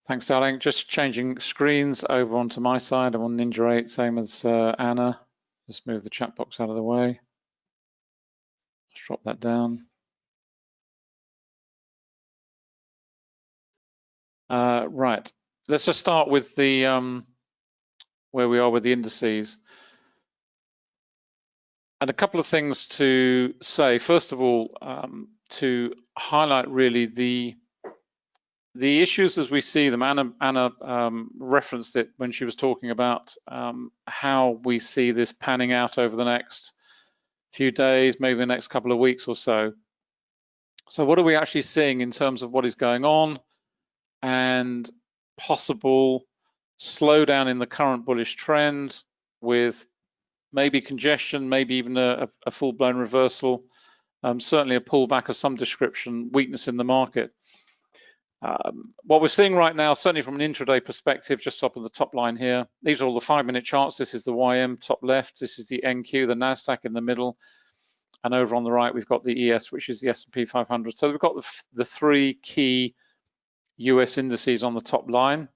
Thanks, darling. Just changing screens over onto my side. I'm on Ninja 8, same as Anna. Just move the chat box out of the way. Let's drop that down. Right. Let's just start with the where we are with the indices. And a couple of things to say. First of all, to highlight really the issues as we see them. Anna referenced it when she was talking about how we see this panning out over the next few days, maybe the next couple of weeks or so. So what are we actually seeing in terms of what is going on and possible slowdown in the current bullish trend with maybe congestion, maybe even a full-blown reversal, certainly a pullback of some description, weakness in the market. What we're seeing right now, certainly from an intraday perspective, just up on the top line here, these are all the 5-minute charts. This is the YM top left, this is the NQ, the NASDAQ in the middle, and over on the right we've got the ES, which is the S&P 500. So we've got the three key US indices on the top line.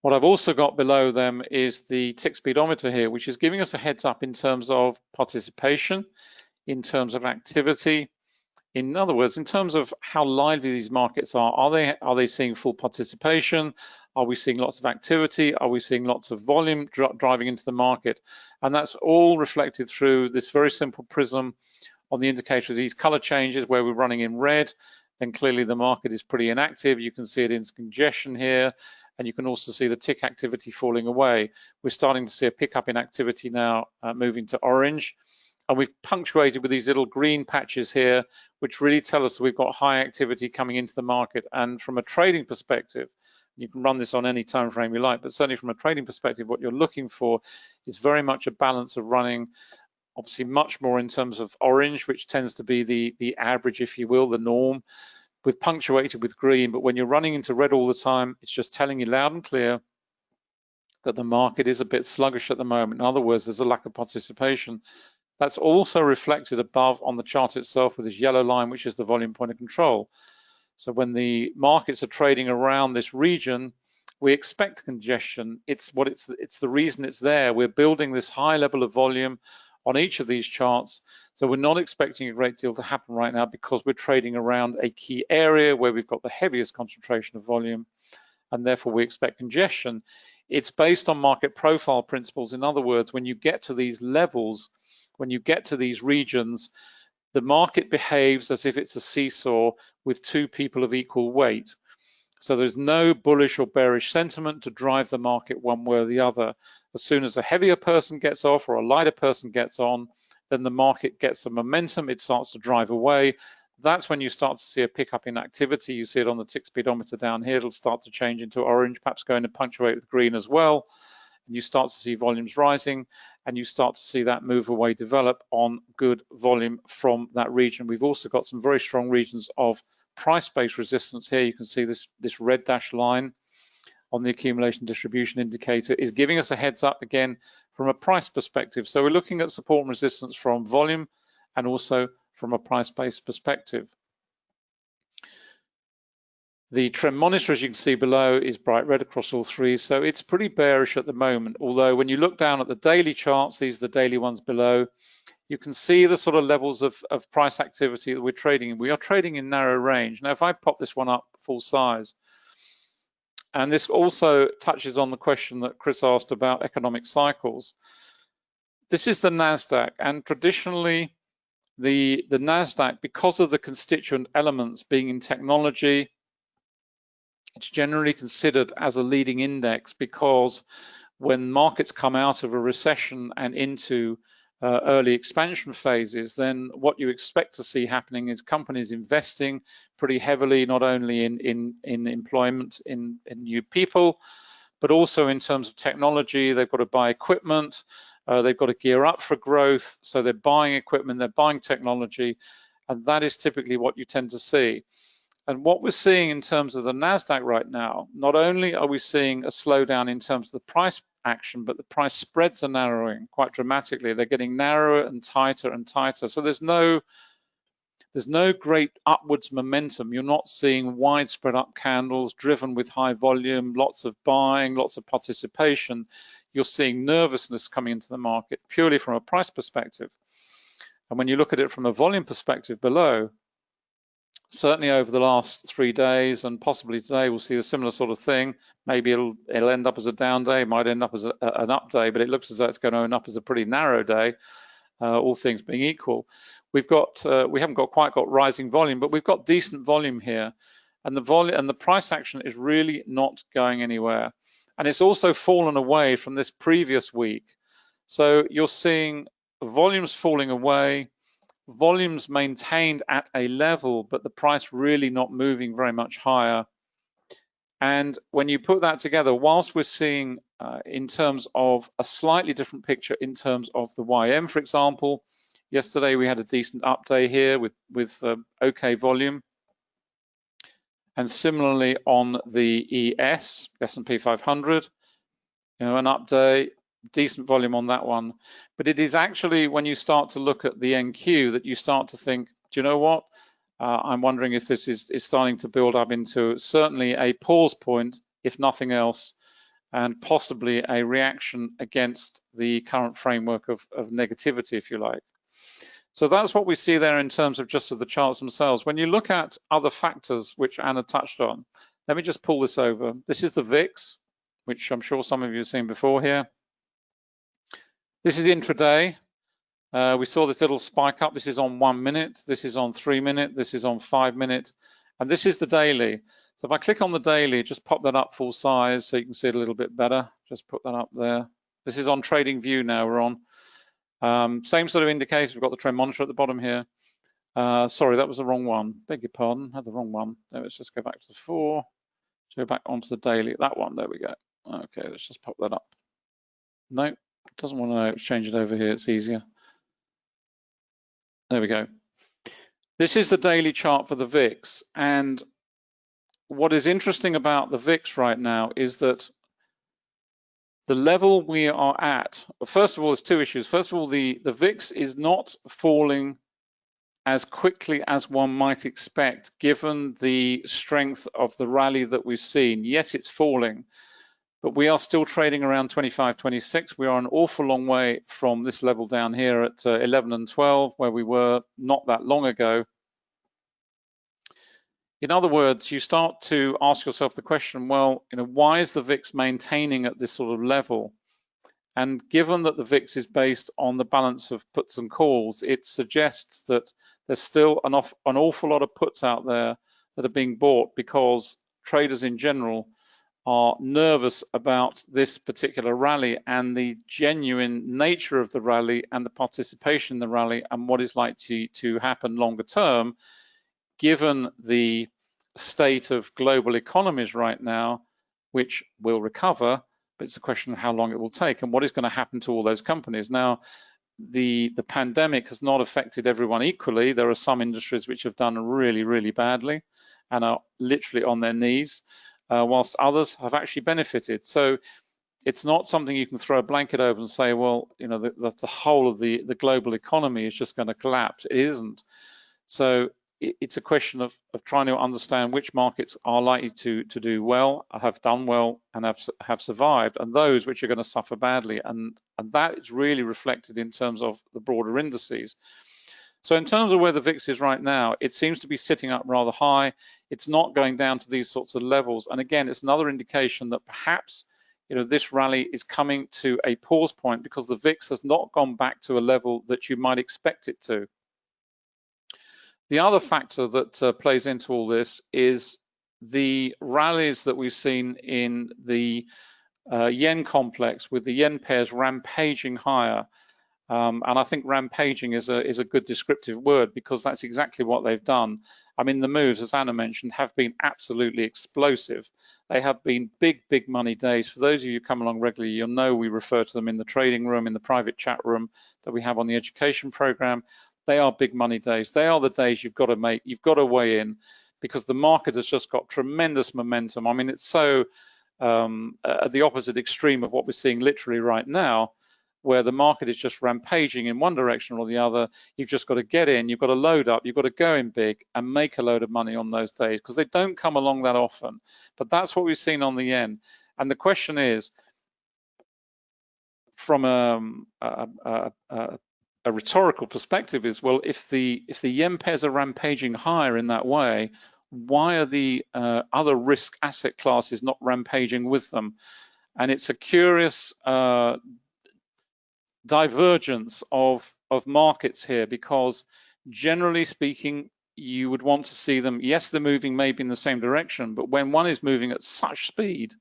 What I've also got below them is the tick speedometer here, which is giving us a heads up in terms of participation, in terms of activity. In other words, in terms of how lively these markets are they seeing full participation? Are we seeing lots of activity? Are we seeing lots of volume driving into the market? And that's all reflected through this very simple prism on the indicator of these color changes where we're running in red. Then clearly the market is pretty inactive. You can see it in congestion here, and you can also see the tick activity falling away. We're starting to see a pickup in activity now, moving to orange. And we've punctuated with these little green patches here, which really tell us that we've got high activity coming into the market. And from a trading perspective, you can run this on any time frame you like, but certainly from a trading perspective, what you're looking for is very much a balance of running, obviously much more in terms of orange, which tends to be the average, if you will, the norm, with punctuated with green. But when you're running into red all the time, it's just telling you loud and clear that the market is a bit sluggish at the moment. In other words, there's a lack of participation. That's also reflected above on the chart itself with this yellow line, which is the volume point of control. So when the markets are trading around this region, we expect congestion. It's the reason it's there. We're building this high level of volume on each of these charts. So we're not expecting a great deal to happen right now because we're trading around a key area where we've got the heaviest concentration of volume, and therefore we expect congestion. It's based on market profile principles. In other words, when you get to these levels, when you get to these regions, the market behaves as if it's a seesaw with two people of equal weight. So there's no bullish or bearish sentiment to drive the market one way or the other. As soon as a heavier person gets off or a lighter person gets on, then the market gets some momentum, it starts to drive away. That's when you start to see a pickup in activity. You see it on the tick speedometer down here. It'll start to change into orange, perhaps going to punctuate with green as well. And you start to see volumes rising, and you start to see that move away develop on good volume from that region. We've also got some very strong regions of price-based resistance here. You can see this red dashed line on the accumulation distribution indicator is giving us a heads up again from a price perspective. So we're looking at support and resistance from volume and also from a price-based perspective. The trend monitor, as you can see below, is bright red across all three, so it's pretty bearish at the moment. Although when you look down at the daily charts, these are the daily ones below, you can see the sort of levels of price activity that we're trading in. We are trading in narrow range. Now, if I pop this one up full size, and this also touches on the question that Chris asked about economic cycles. This is the NASDAQ, and traditionally the NASDAQ, because of the constituent elements being in technology, it's generally considered as a leading index because when markets come out of a recession and into early expansion phases, then what you expect to see happening is companies investing pretty heavily, not only in employment, in new people, but also in terms of technology. They've got to buy equipment, they've got to gear up for growth, so they're buying equipment, they're buying technology, and that is typically what you tend to see. And what we're seeing in terms of the NASDAQ right now, not only are we seeing a slowdown in terms of the price action, but the price spreads are narrowing quite dramatically. They're getting narrower and tighter and tighter. So there's no There's no great upwards momentum. You're not seeing widespread up candles driven with high volume, lots of buying, lots of participation. You're seeing nervousness coming into the market purely from a price perspective. And when you look at it from a volume perspective below, certainly over the last 3 days and possibly today, we'll see a similar sort of thing. Maybe it'll end up as a down day, might end up as an up day, but it looks as though it's going to end up as a pretty narrow day, all things being equal. We haven't quite got rising volume, but we've got decent volume here, and the price action is really not going anywhere. And it's also fallen away from this previous week. So you're seeing volumes falling away, volumes maintained at a level, but the price really not moving very much higher. And when you put that together, whilst we're seeing in terms of a slightly different picture in terms of the YM, for example, yesterday we had a decent up day here with okay volume. And similarly on the ES, S&P 500, an up day, decent volume on that one. But it is actually when you start to look at the NQ that you start to think, do you know what? I'm wondering if this is starting to build up into certainly a pause point, if nothing else, and possibly a reaction against the current framework of negativity, if you like. So that's what we see there in terms of just of the charts themselves. When you look at other factors, which Anna touched on, let me just pull this over. This is the VIX, which I'm sure some of you have seen before here. This is intraday. We saw this little spike up. This is on 1 minute. This is on 3 minute. This is on 5 minute. And this is the daily. So if I click on the daily, just pop that up full size so you can see it a little bit better. Just put that up there. This is on Trading View now we're on. Same sort of indicator. We've got the trend monitor at the bottom here. Sorry, that was the wrong one. Beg your pardon, I had the wrong one. Let's just go back to the 4. Go back onto the daily. That one, there we go. Okay, let's just pop that up. No, it doesn't want to know. Let's change it over here. It's easier. There we go. This is the daily chart for the VIX. And what is interesting about the VIX right now is that the level we are at, first of all, there's 2 issues. First of all, the VIX is not falling as quickly as one might expect, given the strength of the rally that we've seen. Yes, it's falling, but we are still trading around 25, 26. We are an awful long way from this level down here at 11 and 12, where we were not that long ago. In other words, you start to ask yourself the question, well, why is the VIX maintaining at this sort of level? And given that the VIX is based on the balance of puts and calls, it suggests that there's still an awful lot of puts out there that are being bought because traders in general are nervous about this particular rally and the genuine nature of the rally and the participation in the rally and what is likely to happen longer term, given the state of global economies right now, which will recover, but it's a question of how long it will take and what is going to happen to all those companies. Now, the pandemic has not affected everyone equally. There are some industries which have done really, really badly and are literally on their knees, whilst others have actually benefited. So it's not something you can throw a blanket over and say, well, the whole of the global economy is just going to collapse. It isn't. So it's a question of trying to understand which markets are likely to do well, have done well, and have survived, and those which are going to suffer badly. And that is really reflected in terms of the broader indices. So in terms of where the VIX is right now, it seems to be sitting up rather high. It's not going down to these sorts of levels. And again, it's another indication that perhaps this rally is coming to a pause point because the VIX has not gone back to a level that you might expect it to. The other factor that plays into all this is the rallies that we've seen in the yen complex, with the yen pairs rampaging higher. And I think rampaging is a good descriptive word because that's exactly what they've done. I mean, the moves, as Anna mentioned, have been absolutely explosive. They have been big, big money days. For those of you who come along regularly, you'll know we refer to them in the trading room, in the private chat room that we have on the education program. They are big money days. They are the days you've got to weigh in, because the market has just got tremendous momentum. I mean, it's so at the opposite extreme of what we're seeing literally right now, where the market is just rampaging in one direction or the other. You've just got to get in, you've got to load up, you've got to go in big and make a load of money on those days, because they don't come along that often. But that's what we've seen on the yen. And the question is, from a rhetorical perspective, is, well, if the yen pairs are rampaging higher in that way, why are the other risk asset classes not rampaging with them? And it's a curious divergence of markets here, because generally speaking, you would want to see them, yes, they're moving maybe in the same direction, but when one is moving at such speed,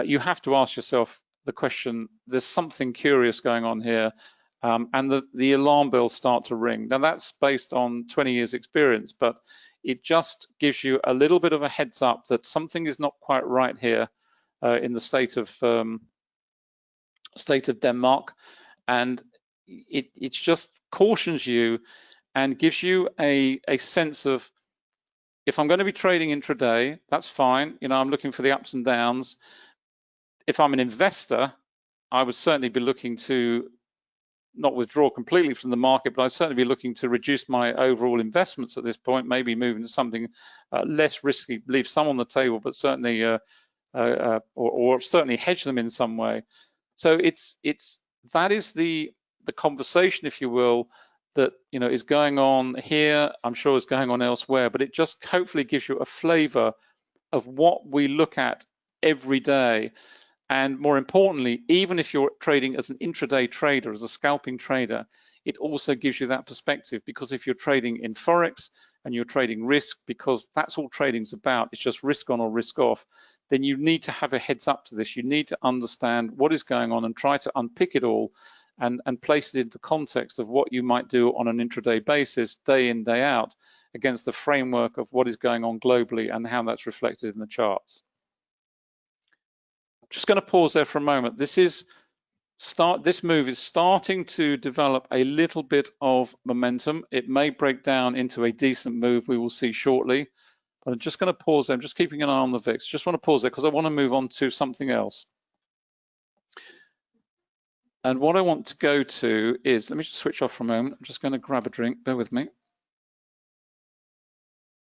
you have to ask yourself the question, there's something curious going on here, and the alarm bells start to ring. Now, that's based on 20 years experience, but it just gives you a little bit of a heads up that something is not quite right here in the state of Denmark, and it just cautions you and gives you a sense of, if I'm going to be trading intraday, that's fine. You know, I'm looking for the ups and downs. If I'm an investor, I would certainly be looking to not withdraw completely from the market, but I'd certainly be looking to reduce my overall investments at this point, maybe move into something less risky, leave some on the table, but certainly or certainly hedge them in some way. So that is the conversation, if you will, that, you know, is going on here. I'm sure is going on elsewhere, but it just hopefully gives you a flavor of what we look at every day. And more importantly, even if you're trading as an intraday trader, as a scalping trader, it also gives you that perspective, because if you're trading in Forex and you're trading risk, because that's all trading's about, it's just risk on or risk off, then you need to have a heads up to this. You need to understand what is going on and try to unpick it all and place it into context of what you might do on an intraday basis, day in, day out, against the framework of what is going on globally and how that's reflected in the charts. Just going to pause there for a moment. This move is starting to develop a little bit of momentum. It may break down into a decent move, we will see shortly. But I'm just going to pause there. I'm just keeping an eye on the VIX. Just want to pause there because I want to move on to something else. And what I want to go to is, let me just switch off for a moment. I'm just going to grab a drink. Bear with me.